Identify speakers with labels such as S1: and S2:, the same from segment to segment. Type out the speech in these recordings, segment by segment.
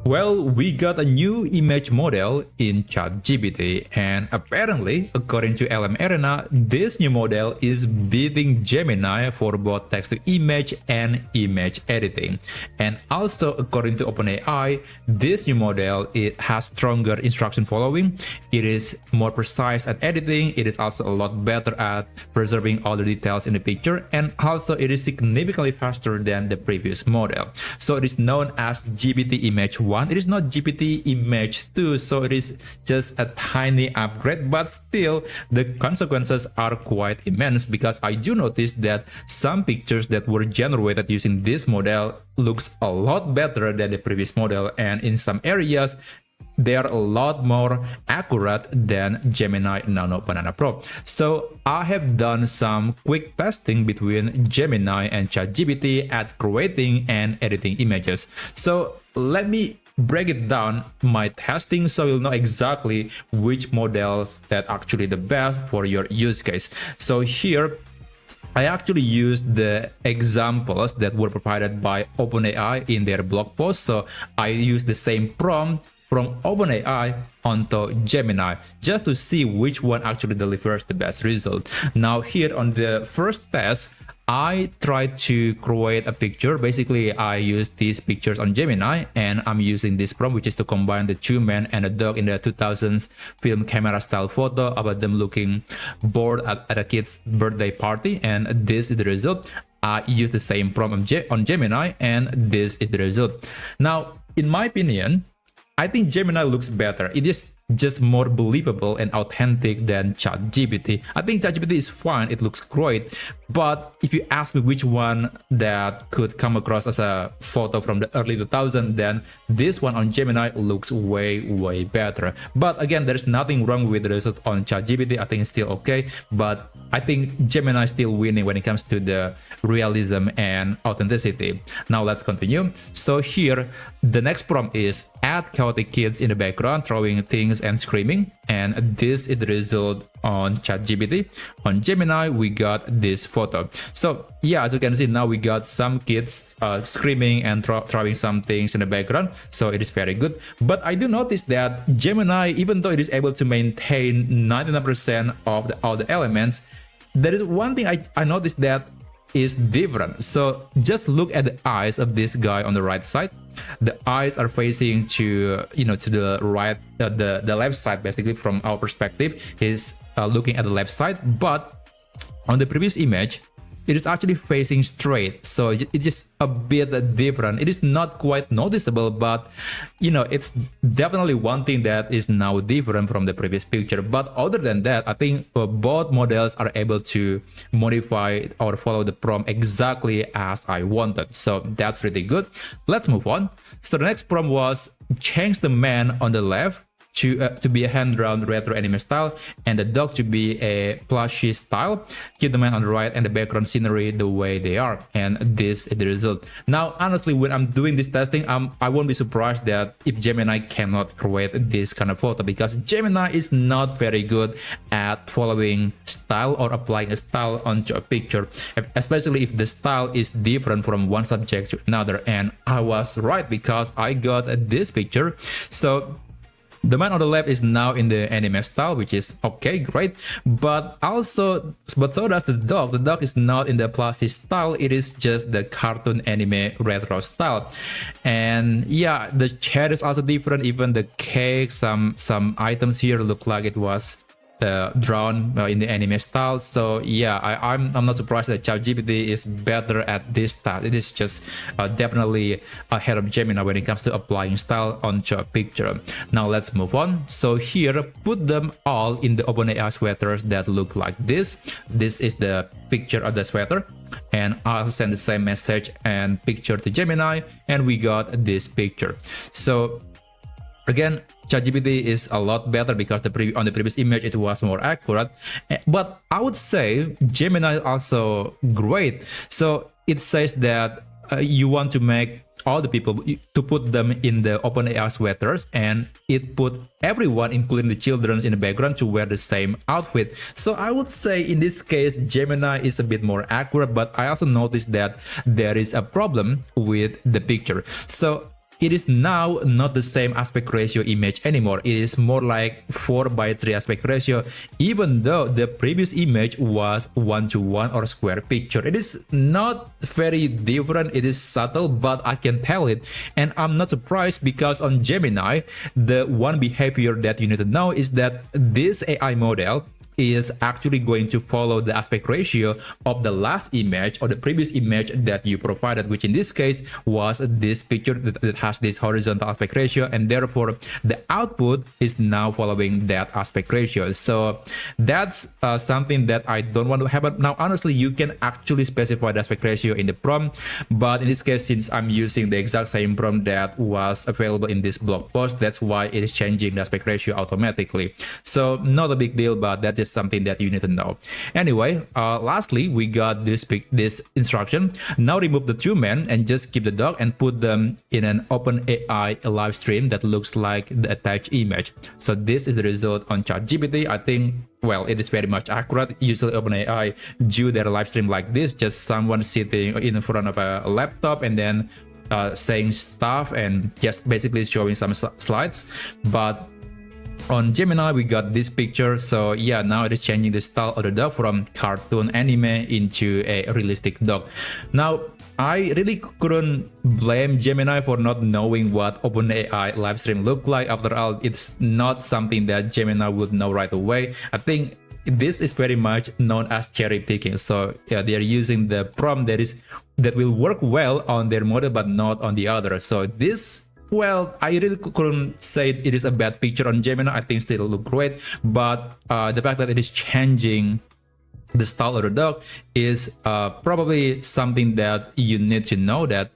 S1: Well, we got a new image model in ChatGPT, and apparently, according to LM Arena, this new model is beating Gemini for both text-to-image and image editing. And also, according to OpenAI, this new model has stronger instruction following. It is more precise at editing. It is also a lot better at preserving all the details in the picture, and also it is significantly faster than the previous model. So it is known as GPT Image 1. It is not GPT Image 2, so it is just a tiny upgrade, but still the consequences are quite immense, because I do notice that some pictures that were generated using this model looks a lot better than the previous model, and in some areas they are a lot more accurate than Gemini Nano Banana Pro. So I have done some quick testing between Gemini and ChatGPT at creating and editing images. So let me break it down my testing so you'll know exactly which models that actually the best for your use case. So here I actually used the examples that were provided by OpenAI in their blog post. So I used the same prompt from OpenAI onto Gemini just to see which one actually delivers the best result. Now here on the first test, I tried to create a picture. Basically, I used these pictures on Gemini, and I'm using this prompt, which is to combine the two men and a dog in the 2000s film camera style photo about them looking bored at a kid's birthday party, and this is the result. I used the same prompt on Gemini, and this is the result. Now, in my opinion, I think Gemini looks better. It is just more believable and authentic than ChatGPT. I think ChatGPT is fine, it looks great, but if you ask me which one that could come across as a photo from the early 2000s, then this one on Gemini looks way better. But again, there's nothing wrong with the result on ChatGPT. I think it's still okay, but I think Gemini is still winning when it comes to the realism and authenticity. Now let's continue. So here, the next prompt is add chaotic kids in the background, throwing things and screaming, and this is the result on ChatGPT. On Gemini, we got this photo. So yeah, as you can see, now we got some kids screaming and throwing some things in the background, so it is very good. But I do notice that Gemini, even though it is able to maintain 99% of all the elements, there is one thing I noticed that is different. So just look at the eyes of this guy on the right side. The eyes are facing to the right, the left side, basically from our perspective. He's looking at the left side, but on the previous image it is actually facing straight, so it's just a bit different. It is not quite noticeable, but it's definitely one thing that is now different from the previous picture. But other than that, I think both models are able to modify or follow the prompt exactly as I wanted, so that's really good. Let's move on. So the next prompt was change the man on the left to be a hand-drawn retro anime style, and the dog to be a plushy style. Keep the man on the right and the background scenery the way they are, and this is the result. Now, honestly, when I'm doing this testing, I won't be surprised that if Gemini cannot create this kind of photo, because Gemini is not very good at following style or applying a style onto a picture, especially if the style is different from one subject to another. And I was right, because I got this picture. So the man on the left is now in the anime style, which is okay, great. But so does the dog. The dog is not in the plastic style. It is just the cartoon anime retro style. And yeah, the chair is also different. Even the cake, some items here look like it was drawn in the anime style. So yeah, I'm not surprised that ChatGPT is better at this style. It is just definitely ahead of Gemini when it comes to applying style onto a picture. Now let's move on. So here, put them all in the OpenAI sweaters that look like this. This is the picture of the sweater, and I'll send the same message and picture to Gemini, and we got this picture. So again, ChatGPT is a lot better because on the previous image it was more accurate, but I would say Gemini is also great. So it says that you want to make all the people to put them in the OpenAI sweaters, and it put everyone, including the children in the background, to wear the same outfit. So I would say in this case Gemini is a bit more accurate, but I also noticed that there is a problem with the picture. So it is now not the same aspect ratio image anymore. It is more like 4:3 aspect ratio, even though the previous image was 1:1 or square picture. It is not very different, it is subtle, but I can tell it. And I'm not surprised, because on Gemini, the one behavior that you need to know is that this AI model is actually going to follow the aspect ratio of the last image or the previous image that you provided, which in this case was this picture that has this horizontal aspect ratio, and therefore the output is now following that aspect ratio. So that's something that I don't want to happen. Now, honestly, you can actually specify the aspect ratio in the prompt, but in this case, since I'm using the exact same prompt that was available in this blog post, that's why it is changing the aspect ratio automatically. So not a big deal, but that is something that you need to know. Anyway, lastly, we got this instruction. Now remove the two men and just keep the dog and put them in an OpenAI live stream that looks like the attached image. So this is the result on ChatGPT. I think, well, it is very much accurate. Usually OpenAI do their live stream like this, just someone sitting in front of a laptop and then saying stuff and just basically showing some slides. But on Gemini, we got this picture. So yeah, now it is changing the style of the dog from cartoon anime into a realistic dog. Now, I really couldn't blame Gemini for not knowing what OpenAI live stream looked like. After all, it's not something that Gemini would know right away. I think this is very much known as cherry picking. So yeah, they are using the prompt that will work well on their model but not on the other. So this, well, I really couldn't say it is a bad picture on Gemini. I think still look great, but the fact that it is changing the style of the dog is probably something that you need to know, that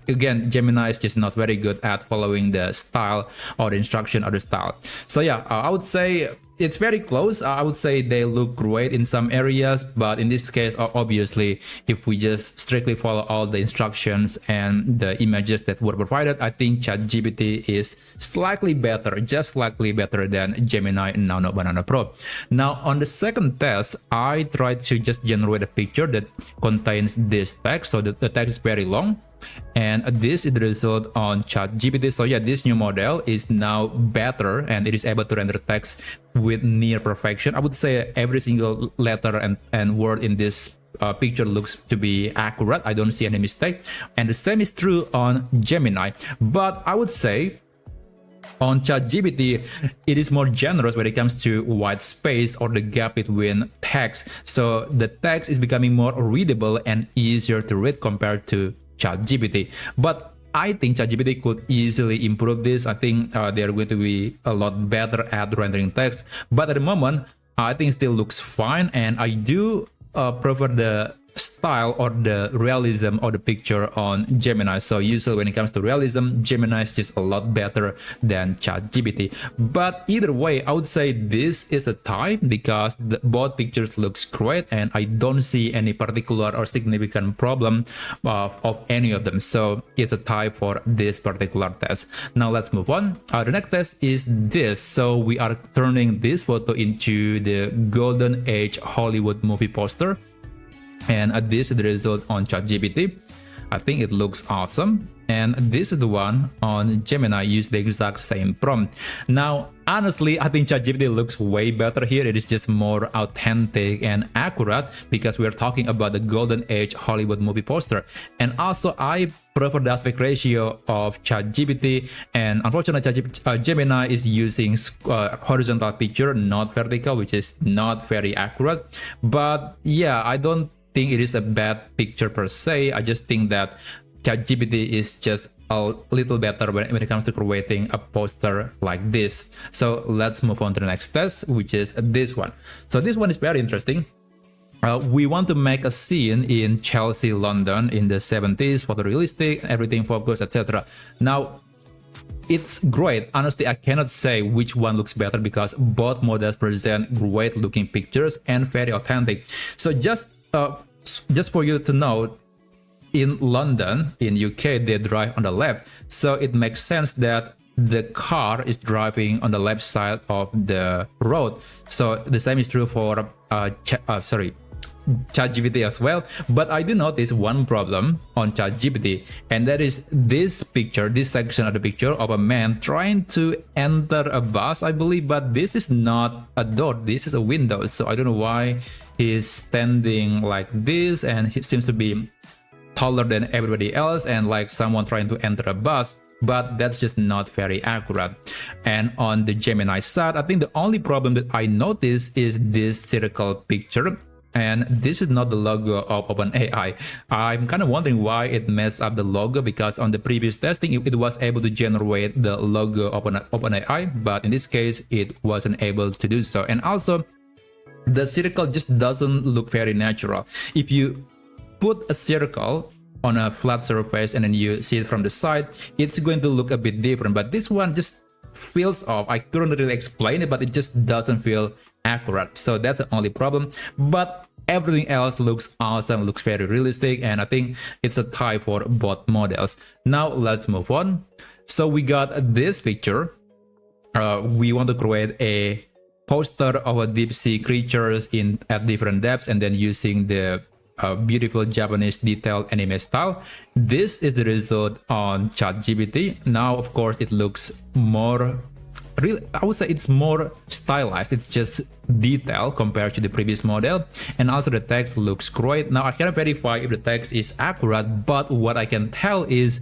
S1: again, Gemini is just not very good at following the style or the instruction of the style. So yeah, I would say it's very close. I would say they look great in some areas, but in this case, obviously, if we just strictly follow all the instructions and the images that were provided, I think ChatGPT is slightly better, just slightly better than Gemini Nano Banana Pro. Now, on the second test, I tried to just generate a picture that contains this text. So the text is very long. And this is the result on ChatGPT. So yeah, this new model is now better and it is able to render text with near perfection. I would say every single letter and word in this picture looks to be accurate. I don't see any mistake. And the same is true on Gemini. But I would say on ChatGPT, it is more generous when it comes to white space or the gap between text. So the text is becoming more readable and easier to read compared to ChatGPT. But I think ChatGPT could easily improve this. I think they're going to be a lot better at rendering text. But at the moment, I think it still looks fine. And I do prefer the style or the realism of the picture on Gemini. So usually when it comes to realism, Gemini is just a lot better than ChatGPT. But either way, I would say this is a tie because both pictures looks great and I don't see any particular or significant problem of any of them. So it's a tie for this particular test. Now let's move on. The next test is this. So we are turning this photo into the golden age Hollywood movie poster. And this is the result on ChatGPT. I think it looks awesome. And this is the one on Gemini, use the exact same prompt. Now, honestly, I think ChatGPT looks way better here. It is just more authentic and accurate because we're talking about the golden age Hollywood movie poster. And also, I prefer the aspect ratio of ChatGPT. And unfortunately, Gemini is using horizontal picture, not vertical, which is not very accurate. But yeah, I don't think it is a bad picture per se. I just think that ChatGPT is just a little better when it comes to creating a poster like this. So let's move on to the next test, which is this one. So this one is very interesting. We want to make a scene in Chelsea, London in the 70s, photorealistic, everything focused, etc. Now, it's great. Honestly, I cannot say which one looks better because both models present great looking pictures and very authentic. So just for you to know, in London, in UK, they drive on the left. So it makes sense that the car is driving on the left side of the road. So the same is true for ChatGPT as well. But I do notice one problem on ChatGPT, and that is this picture, this section of the picture of a man trying to enter a bus, I believe, but this is not a door, this is a window. So I don't know why he's standing like this, and he seems to be taller than everybody else and like someone trying to enter a bus, but that's just not very accurate. And on the Gemini side, I think the only problem that I notice is this circle picture, and this is not the logo of OpenAI. I'm kind of wondering why it messed up the logo, because on the previous testing it was able to generate the logo of OpenAI, but in this case it wasn't able to do so. And also the circle just doesn't look very natural. If you put a circle on a flat surface and then you see it from the side, it's going to look a bit different, but this one just feels off. I couldn't really explain it, but it just doesn't feel accurate. So that's the only problem, but everything else looks awesome, looks very realistic, and I think it's a tie for both models. Now let's move on. So we got this picture. We want to create a poster of a deep sea creatures at different depths, and then using the beautiful Japanese detailed anime style. This is the result on ChatGPT. Now, of course, it looks more real. I would say it's more stylized. It's just detailed compared to the previous model, and also the text looks great. Now I cannot verify if the text is accurate, but what I can tell is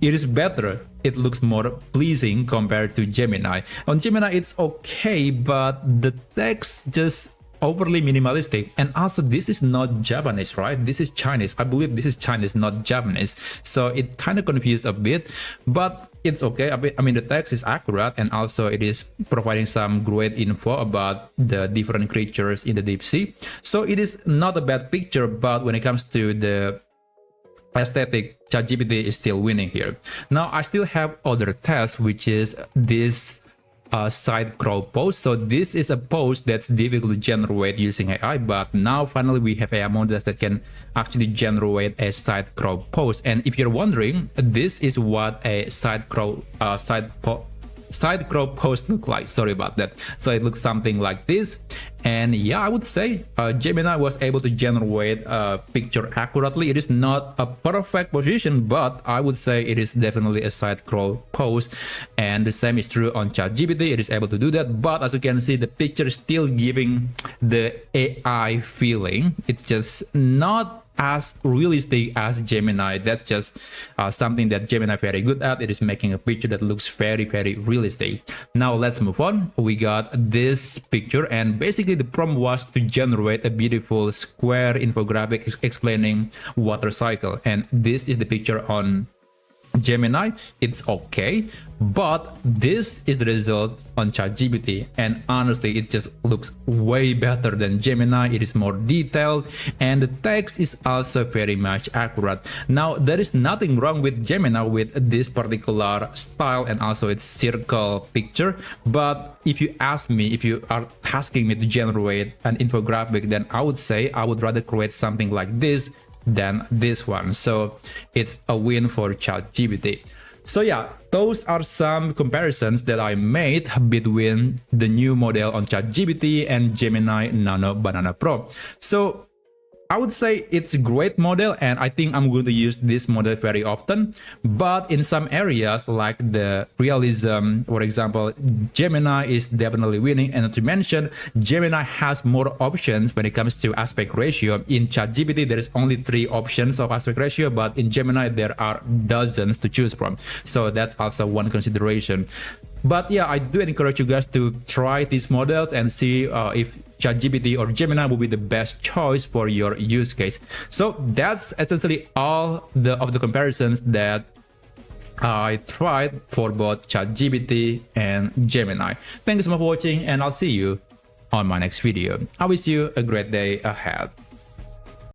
S1: it is better. It looks more pleasing compared to Gemini. On Gemini it's okay, but the text just overly minimalistic. And also this is not Japanese, right? This is Chinese. I believe this is Chinese, not Japanese, so it kind of confused a bit, but it's okay. I mean the text is accurate, and also it is providing some great info about the different creatures in the deep sea. So it is not a bad picture, but when it comes to the aesthetic, ChatGPT is still winning here. Now I still have other tests, which is this side crop pose. So this is a pose that's difficult to generate using AI, but now finally we have AI models that can actually generate a side crop pose. And if you're wondering, this is what a side crop pose look like. Sorry about that. So it looks something like this. And yeah, I would say Gemini was able to generate a picture accurately. It is not a perfect position, but I would say it is definitely a side scroll pose. And the same is true on ChatGPT. It is able to do that. But as you can see, the picture is still giving the AI feeling. It's just not as realistic as Gemini. That's just something that Gemini very good at. It is making a picture that looks very realistic. Now let's move on. We got this picture, and basically the prompt was to generate a beautiful square infographic explaining water cycle, and this is the picture on Gemini. It's okay, but this is the result on ChatGPT, and honestly it just looks way better than Gemini. It is more detailed, and the text is also very much accurate. Now there is nothing wrong with Gemini with this particular style and also its circle picture, but if you ask me, if you are asking me to generate an infographic, then I would say I would rather create something like this than this one. So it's a win for ChatGPT. So yeah, those are some comparisons that I made between the new model on ChatGPT and Gemini Nano Banana Pro. So I would say it's a great model, and I think I'm going to use this model very often. But in some areas like the realism, for example, Gemini is definitely winning. And to mention, Gemini has more options when it comes to aspect ratio. In ChatGPT, there is only 3 options of aspect ratio, but in Gemini, there are dozens to choose from. So that's also one consideration. But yeah, I do encourage you guys to try these models and see if ChatGPT or Gemini will be the best choice for your use case. So that's essentially all of the comparisons that I tried for both ChatGPT and Gemini. Thank you so much for watching, and I'll see you on my next video. I wish you a great day ahead.